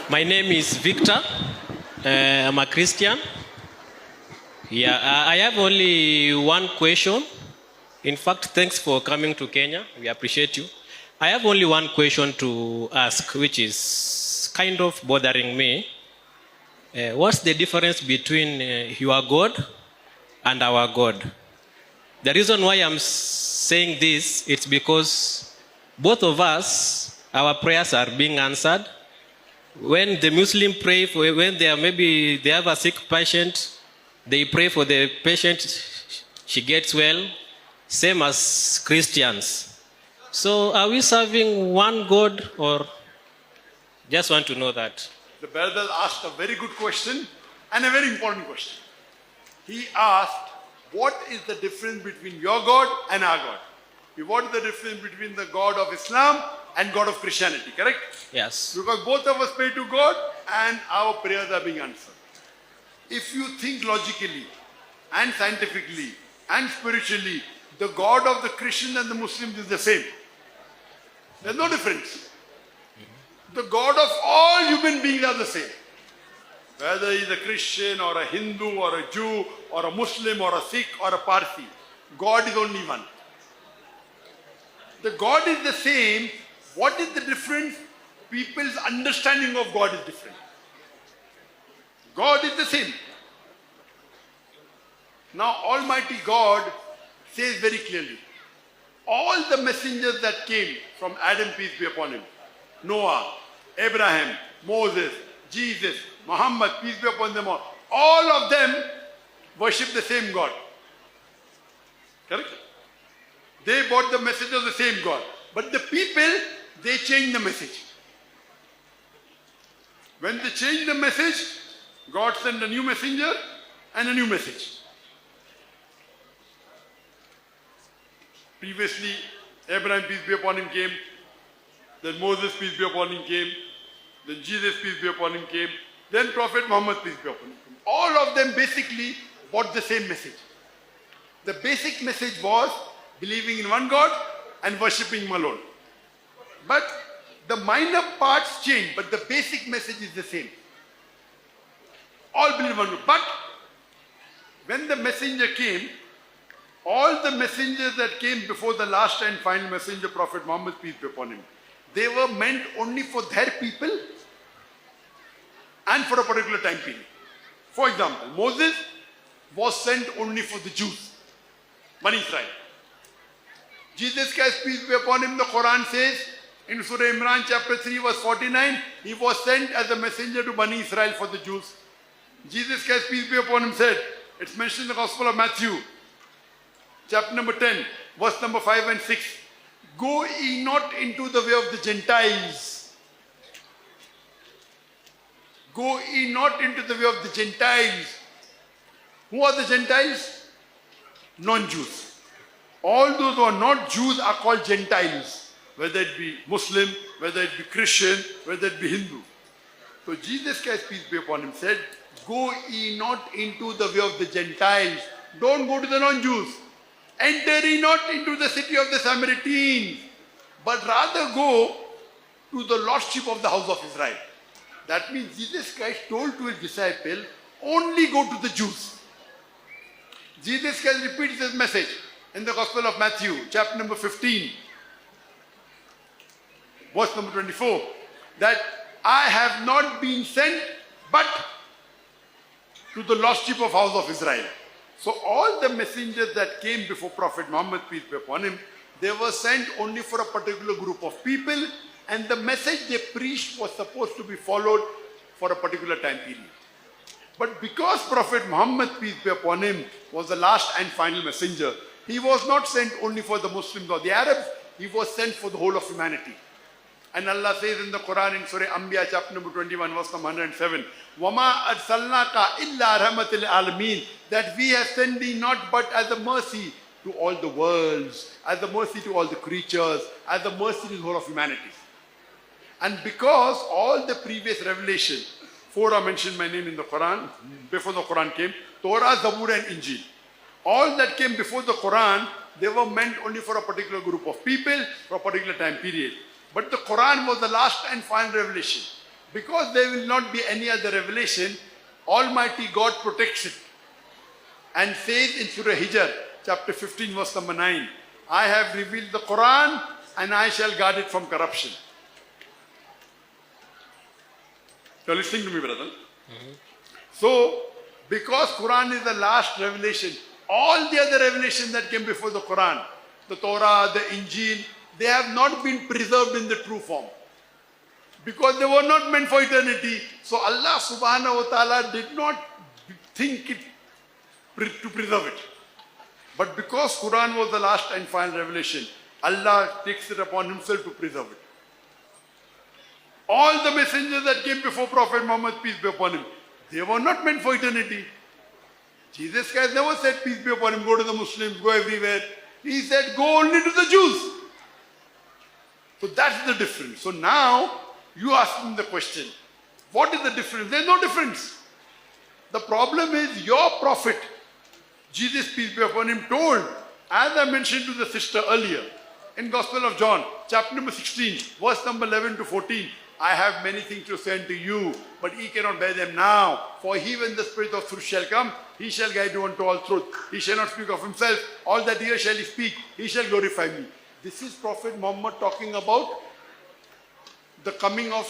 My name is Victor. I'm a Christian. I have only one question. In fact, thanks for coming to Kenya. We appreciate you. I have only one question to ask, which is kind of bothering me. What's the difference between your God and our God? The reason why I'm saying this, it's because both of us, our prayers are being answered. When the Muslim pray for, when they have a sick patient, they pray for the patient, she gets well, same as Christians. So are we serving one God, or just want to know that? The brother asked a very good question and a very important question. He asked, what is the difference between your God and our God? What is the difference between the God of Islam and God of Christianity, correct? Yes. Because both of us pray to God and our prayers are being answered. If you think logically and scientifically and spiritually, the God of the Christians and the Muslims is the same. There's no difference. The God of all human beings are the same. Whether he's a Christian or a Hindu or a Jew or a Muslim or a Sikh or a Parsi, God is only one. The God is the same. What is the difference? People's understanding of God is different. God is the same. Now Almighty God says very clearly, all the messengers that came from Adam, peace be upon him, Noah, Abraham, Moses, Jesus, Muhammad, peace be upon them all of them worship the same God. Correct? They brought the message of the same God. But the people, they changed the message. When they changed the message, God sent a new messenger and a new message. Previously, Abraham, peace be upon him, came. Then Moses, peace be upon him, came. Then Jesus, peace be upon him, came. Then Prophet Muhammad, peace be upon him, came. All of them basically brought the same message. The basic message was believing in one God and worshipping Him alone. But the minor parts change, but the basic message is the same. All believe in one God. But when the messenger came, all the messengers that came before the last and final messenger, Prophet Muhammad, peace be upon him, they were meant only for their people and for a particular time period. For example, Moses was sent only for the Jews, Bani Israel. Jesus Christ, peace be upon him, the Quran says in Surah Imran chapter 3 verse 49, he was sent as a messenger to Bani Israel for the Jews. Jesus Christ, peace be upon him, said, it's mentioned in the Gospel of Matthew chapter number 10 verse number 5 and 6, go ye not into the way of the Gentiles. Go ye not into the way of the Gentiles. Who are the Gentiles? Non-Jews. All those who are not Jews are called Gentiles, whether it be Muslim, whether it be Christian, whether it be Hindu. So Jesus Christ, peace be upon him, said, go ye not into the way of the Gentiles. Don't go to the non-Jews. Enter ye not into the city of the Samaritans, but rather go to the lost sheep of the house of Israel. That means Jesus Christ told to his disciples, only go to the Jews. Jesus Christ repeats his message in the Gospel of Matthew, chapter number 15, verse number 24, that I have not been sent but to the lost sheep of house of Israel. So all the messengers that came before Prophet Muhammad, peace be upon him, they were sent only for a particular group of people, and the message they preached was supposed to be followed for a particular time period. But because Prophet Muhammad, peace be upon him, was the last and final messenger, he was not sent only for the Muslims or the Arabs, he was sent for the whole of humanity. And Allah says in the Quran in Surah Anbiya chapter number 21 verse number 107, وَمَا أَرْسَلْنَاكَ إِلَّا رَحْمَةً لِلْعَالَمِينَ, that we have sent thee not but as a mercy to all the worlds, as a mercy to all the creatures, as a mercy to the whole of humanity. And because all the previous revelation, 4 are mentioned by name in the Quran, before the Quran came, Torah, Zabur and Injil. All that came before the Quran, they were meant only for a particular group of people, for a particular time period. But the Quran was the last and final revelation. because there will not be any other revelation, Almighty God protects it and says in Surah Hijr, chapter 15, verse number 9, I have revealed the Quran and I shall guard it from corruption. You're listening to me, brother? Mm-hmm. So, because Quran is the last revelation, all the other revelations that came before the Quran, the Torah, the Injil, they have not been preserved in the true form. Because they were not meant for eternity. So Allah subhanahu wa ta'ala did not think it to preserve it. But because Quran was the last and final revelation, Allah takes it upon himself to preserve it. All the messengers that came before Prophet Muhammad, peace be upon him, they were not meant for eternity. Jesus Christ never said, peace be upon him, go to the Muslims, go everywhere. He said, go only to the Jews. So that's the difference. So now, you ask me the question, what is the difference? There's no difference. The problem is your prophet, Jesus, peace be upon him, told, as I mentioned to the sister earlier, in Gospel of John, chapter number 16, verse number 11 to 14, I have many things to say unto you, but ye cannot bear them now. For he, when the Spirit of truth shall come, he shall guide you unto all truth. He shall not speak of himself. All that here shall he speak, he shall glorify me. This is Prophet Muhammad talking about the coming of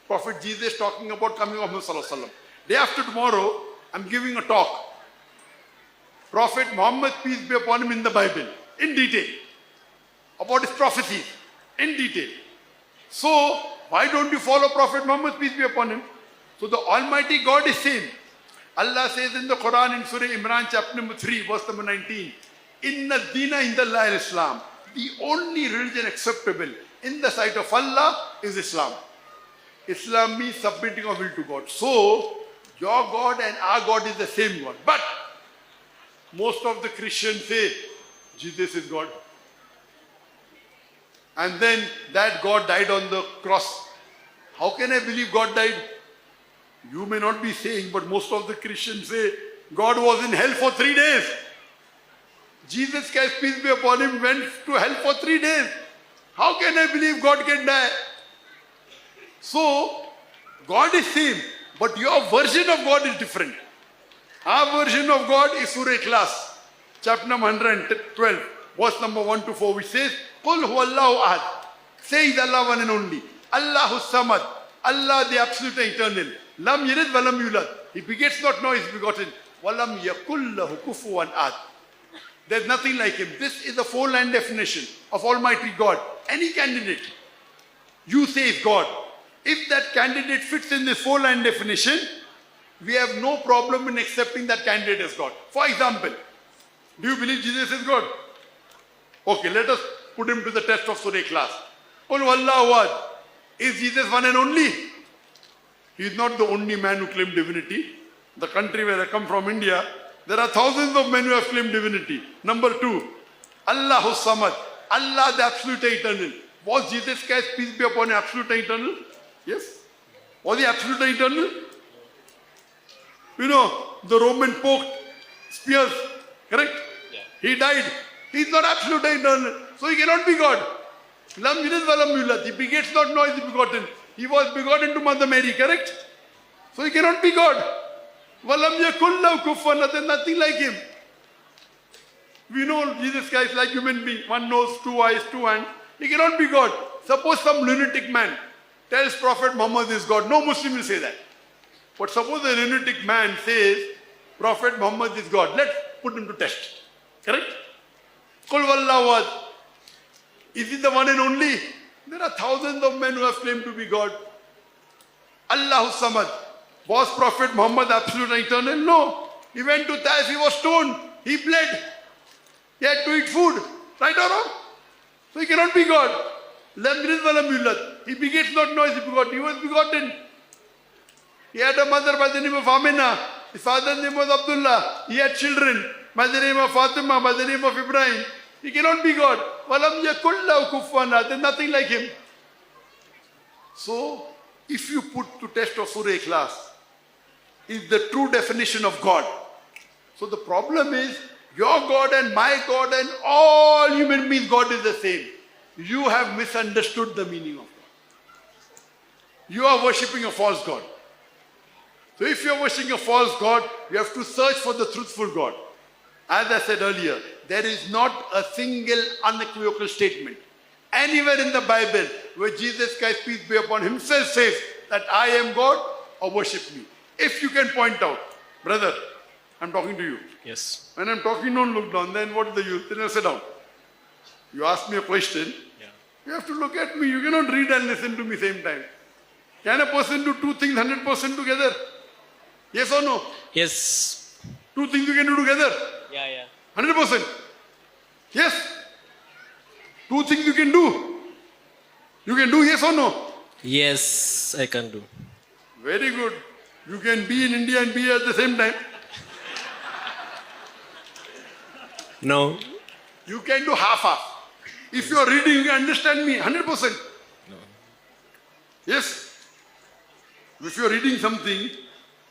Prophet Jesus, talking about coming of Muhammad sallallahu alaihi wasallam. Day after tomorrow, I'm giving a talk. Prophet Muhammad, peace be upon him, in the Bible, in detail, about his prophecies, in detail. So, why don't you follow Prophet Muhammad, peace be upon him? So the Almighty God is same. Allah says in the Quran in Surah Imran, chapter number 3, verse number 19, Inna Dina Indallahi Islam. The only religion acceptable in the sight of Allah is Islam. Islam means submitting our will to God. So, your God and our God is the same God. But, most of the Christians say, Jesus is God. And then that God died on the cross. How can I believe God died? You may not be saying, but most of the Christians say, God was in hell for 3 days. Jesus Christ, peace be upon him, went to hell for 3 days. How can I believe God can die? So, God is same, but your version of God is different. Our version of God is Surah Ikhlas, chapter number 112, verse number 1 to 4, which says, Qul huwallahu ahad. Say is Allah one and only. Allahu samad. Allah the absolute and eternal. Lam yalid wa lam yulad. He begets not, nor is begotten. Wa lam yakul lahu kufuwan ahad. There's nothing like him. This is the four-line definition of Almighty God. Any candidate you say is God. If that candidate fits in this four-line definition, we have no problem in accepting that candidate as God. For example, do you believe Jesus is God? Okay, let us put him to the test of Surah class. Qul huwallahu ahad. Is Jesus one and only? He is not the only man who claimed divinity. The country where I come from, India, there are thousands of men who have claimed divinity. Number 2, Allahu Samad. Allah the absolute and eternal. Was Jesus Christ, peace be upon him, absolute and eternal? Yes. Was he absolute and eternal? You know, the Roman poked spears, correct? Yeah. He died. He is not absolute and eternal. So he cannot be God. Lam yalid wa lam yulad. He begets not, nor is he begotten. He was begotten to Mother Mary, correct? So he cannot be God. Walam yakul lahu kufuwan ahad. There is nothing like him. We know Jesus Christ like human being. One nose, 2 eyes, 2 hands. He cannot be God. Suppose some lunatic man tells Prophet Muhammad is God. No Muslim will say that. But suppose a lunatic man says Prophet Muhammad is God. Let's put him to test. Correct? Qul huwallahu ahad. Is he the one and only? There are thousands of men who have claimed to be God. Allahu Samad. Was Prophet Muhammad absolute and eternal? No. He went to Taif, he was stoned, he bled. He had to eat food. Right or wrong? So he cannot be God. Lam yalid wa lam yulad. He begets not, nor is he begotten. He was begotten. He had a mother by the name of Amina. His father's name was Abdullah. He had children by the name of Fatima, by the name of Ibrahim. He cannot be God. Walam yakul lahu kufuwan ahad. There's nothing like him. So, if you put to test of Surah Ikhlas, is the true definition of God. So the problem is, your God and my God and all human beings, God is the same. You have misunderstood the meaning of God. you are worshipping a false God. So if you are worshipping a false God, you have to search for the truthful God. As I said earlier, there is not a single unequivocal statement anywhere in the Bible where Jesus Christ, peace be upon him, himself says that I am God or worship me. If you can point out, brother, I'm talking to you. Yes. When I'm talking, don't look down. Then what is the use? Then I sit down. You ask me a question. Yeah. You have to look at me. You cannot read and listen to me same time. Can a person do two things 100% together? Yes or no? Yes. Two things you can do together. Yeah. 100%. Yes. Two things you can do. You can do yes or no? Yes, I can do. Very good. You can be in India and be at the same time. No. You can do half-half. If you are reading, you can understand me 100%. No. Yes. If you are reading something,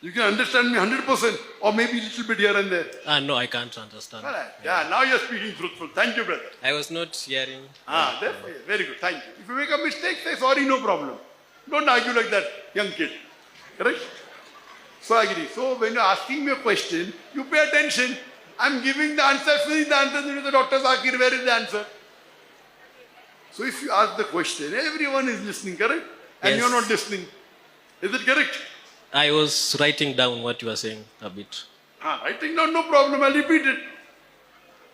you can understand me 100% or maybe a little bit here and there. No, I can't understand. All right. Yeah, now you are speaking truthful. Thank you, brother. I was not hearing. That's very good. Thank you. If you make a mistake, say sorry, no problem. Don't argue like that young kid. Correct? So I agree. So when you're asking me a question, you pay attention. I'm giving the answer, finish the answer, then you say, Dr. Zakir, where is the answer? So if you ask the question, everyone is listening, correct? And Yes. you're not listening. Is it correct? I was writing down what you were saying a bit. Writing down, no problem, I'll repeat it.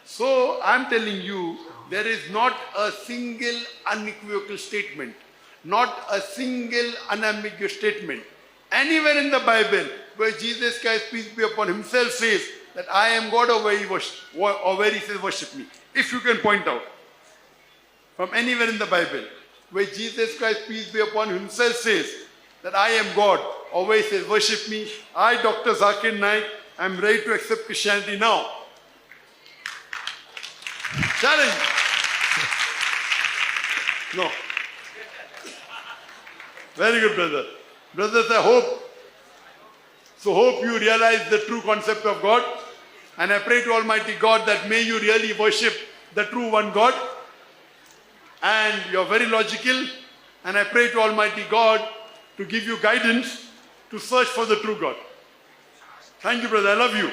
So I'm telling you, there is not a single unequivocal statement, not a single unambiguous statement anywhere in the Bible where Jesus Christ, peace be upon him, himself says that I am God or where he says worship me. If you can point out from anywhere in the Bible where Jesus Christ, peace be upon him, himself says that I am God or where he says worship me, I, Dr. Zakir Naik, am ready to accept Christianity now. Challenge. No. Very good, brother. Brothers, I hope you realize the true concept of God. And I pray to Almighty God that may you really worship the true one God. And you're very logical. And I pray to Almighty God to give you guidance to search for the true God. Thank you, brother. I love you.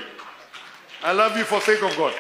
I love you for sake of God.